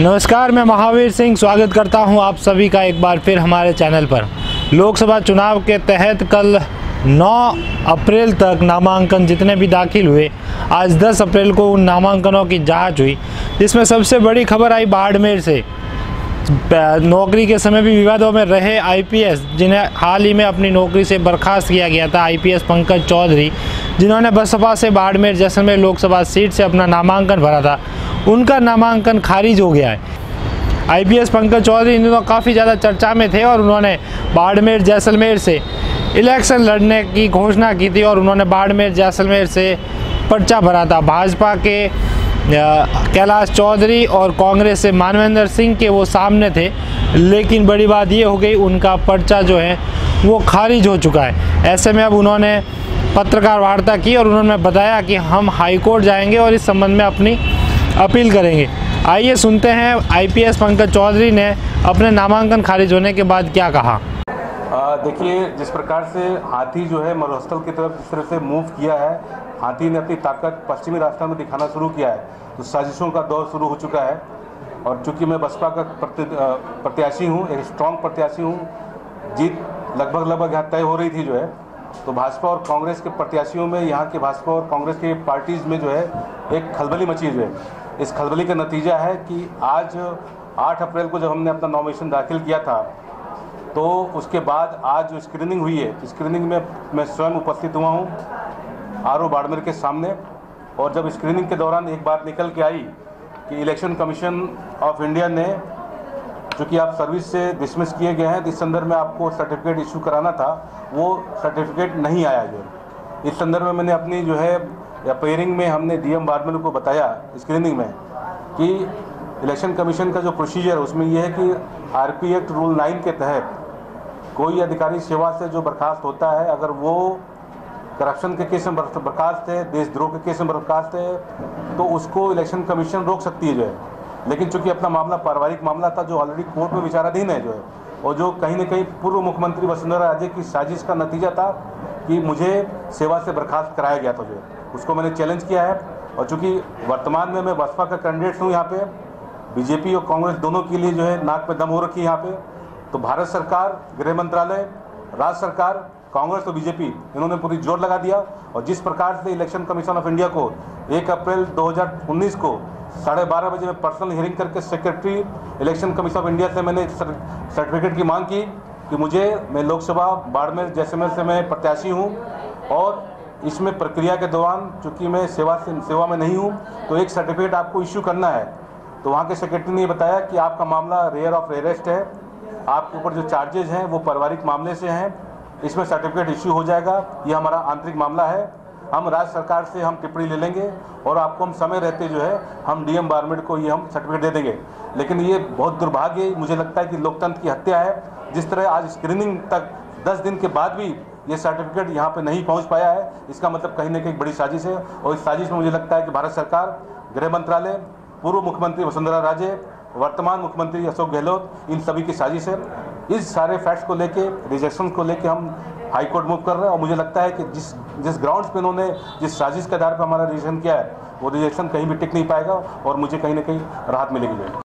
नमस्कार, मैं महावीर सिंह स्वागत करता हूं आप सभी का एक बार फिर हमारे चैनल पर। लोकसभा चुनाव के तहत कल 9 अप्रैल तक नामांकन जितने भी दाखिल हुए, आज 10 अप्रैल को उन नामांकनों की जांच हुई, जिसमें सबसे बड़ी खबर आई बाड़मेर से। नौकरी के समय भी विवादों में रहे आईपीएस, जिन्हें हाल ही में अपनी नौकरी से बर्खास्त किया गया था, आईपीएस पंकज चौधरी, जिन्होंने बसपा से बाड़मेर जैसलमेर लोकसभा सीट से अपना नामांकन भरा था, उनका नामांकन खारिज हो गया है। आईपीएस पंकज चौधरी इन दिनों काफ़ी ज़्यादा चर्चा में थे और उन्होंने बाड़मेर जैसलमेर से इलेक्शन लड़ने की घोषणा की थी और उन्होंने बाड़मेर जैसलमेर से पर्चा भरा था। भाजपा के कैलाश चौधरी और कांग्रेस से मानवेंद्र सिंह के वो सामने थे, लेकिन बड़ी बात ये हो गई, उनका पर्चा जो है वो खारिज हो चुका है। ऐसे में अब उन्होंने पत्रकार वार्ता की और उन्होंने बताया कि हम हाईकोर्ट जाएंगे और इस संबंध में अपनी अपील करेंगे। आइए सुनते हैं आईपीएस पंकज चौधरी ने अपने नामांकन खारिज होने के बाद क्या कहा। देखिए, जिस प्रकार से हाथी जो है मरुस्थल की तरफ जिस तरह से मूव किया है, हाथी ने अपनी ताकत पश्चिमी राजस्थान में दिखाना शुरू किया है, तो साजिशों का दौर शुरू हो चुका है। और चूंकि मैं बसपा का प्रत्याशी हूँ, एक स्ट्रॉन्ग प्रत्याशी हूँ, जीत लगभग यहाँ तय हो रही थी जो है, तो भाजपा और कांग्रेस के प्रत्याशियों में, यहाँ के भाजपा और कांग्रेस के पार्टीज़ में जो है एक खलबली मची जो है। इस खलबली का नतीजा है कि आज 8 अप्रैल को जब हमने अपना नॉमिनेशन दाखिल किया था, तो उसके बाद आज जो स्क्रीनिंग हुई है, स्क्रीनिंग में मैं स्वयं उपस्थित हुआ हूँ आरओ बाड़मेर के सामने। और जब स्क्रीनिंग के दौरान एक बात निकल के आई कि इलेक्शन कमीशन ऑफ इंडिया ने, चूँकि आप सर्विस से डिसमिस किए गए हैं, तो इस संदर्भ में आपको सर्टिफिकेट इशू कराना था, वो सर्टिफिकेट नहीं आया जो है। इस संदर्भ में मैंने अपनी जो है अपेयरिंग में हमने डीएम बाड़मेर को बताया स्क्रीनिंग में कि इलेक्शन कमीशन का जो प्रोसीजर है उसमें यह है कि आरपी एक्ट रूल 9 के तहत कोई अधिकारी सेवा से जो बर्खास्त होता है, अगर वो करप्शन के केस में बर्खास्त है, देशद्रोह के केस में बर्खास्त है, तो उसको इलेक्शन कमीशन रोक सकती है जो है। लेकिन चूंकि अपना मामला पारिवारिक मामला था जो ऑलरेडी कोर्ट में विचाराधीन है जो है, और जो कहीं न कहीं पूर्व मुख्यमंत्री वसुंधरा राजे की साजिश का नतीजा था कि मुझे सेवा से बर्खास्त कराया गया था जो है, उसको मैंने चैलेंज किया है। और चूँकि वर्तमान में मैं बसपा का कैंडिडेट हूँ, यहाँ पे बीजेपी और कांग्रेस दोनों के लिए जो है नाक में दम हो रखी है यहाँ पे, तो भारत सरकार, गृह मंत्रालय, राज्य सरकार, कांग्रेस और बीजेपी, इन्होंने पूरी जोर लगा दिया। और जिस प्रकार से इलेक्शन कमीशन ऑफ इंडिया को 1 अप्रैल 2019 को 12:30 बजे में पर्सनल हियरिंग करके secretary election commission of India से मैंने सर्टिफिकेट की मांग की कि मैं लोकसभा बाड़मेर जैसलमेर से मैं प्रत्याशी हूँ, और इसमें प्रक्रिया के दौरान चूँकि मैं सेवा में नहीं हूँ, तो एक सर्टिफिकेट आपको इश्यू करना है। तो वहाँ के सेक्रेटरी ने बताया कि आपका मामला रेयर ऑफ रेयरेस्ट है, आपके ऊपर जो चार्जेज हैं वो पारिवारिक मामले से हैं, इसमें सर्टिफिकेट इश्यू हो जाएगा, ये हमारा आंतरिक मामला है, हम राज्य सरकार से हम टिप्पणी ले लेंगे और आपको हम समय रहते जो है हम डीएम बाड़मेर को ये हम सर्टिफिकेट दे देंगे। लेकिन ये बहुत दुर्भाग्य, मुझे लगता है कि लोकतंत्र की हत्या है। जिस तरह आज स्क्रीनिंग तक 10 दिन के बाद भी ये सर्टिफिकेट यहाँ पे नहीं पहुँच पाया है, इसका मतलब कहीं न कहीं बड़ी साजिश है। और इस साजिश में मुझे लगता है कि भारत सरकार, गृह मंत्रालय, पूर्व मुख्यमंत्री वसुंधरा राजे, वर्तमान मुख्यमंत्री अशोक गहलोत, इन सभी की साजिश है। इस सारे फैक्ट्स को लेके, रिजेक्शन को लेके हम हाईकोर्ट मूव कर रहे हैं। और मुझे लगता है कि जिस ग्राउंड्स पे इन्होंने जिस साजिश के आधार पर हमारा रिजेक्शन किया है, वो रिजेक्शन कहीं भी टिक नहीं पाएगा और मुझे कहीं ना कहीं राहत मिलेगी।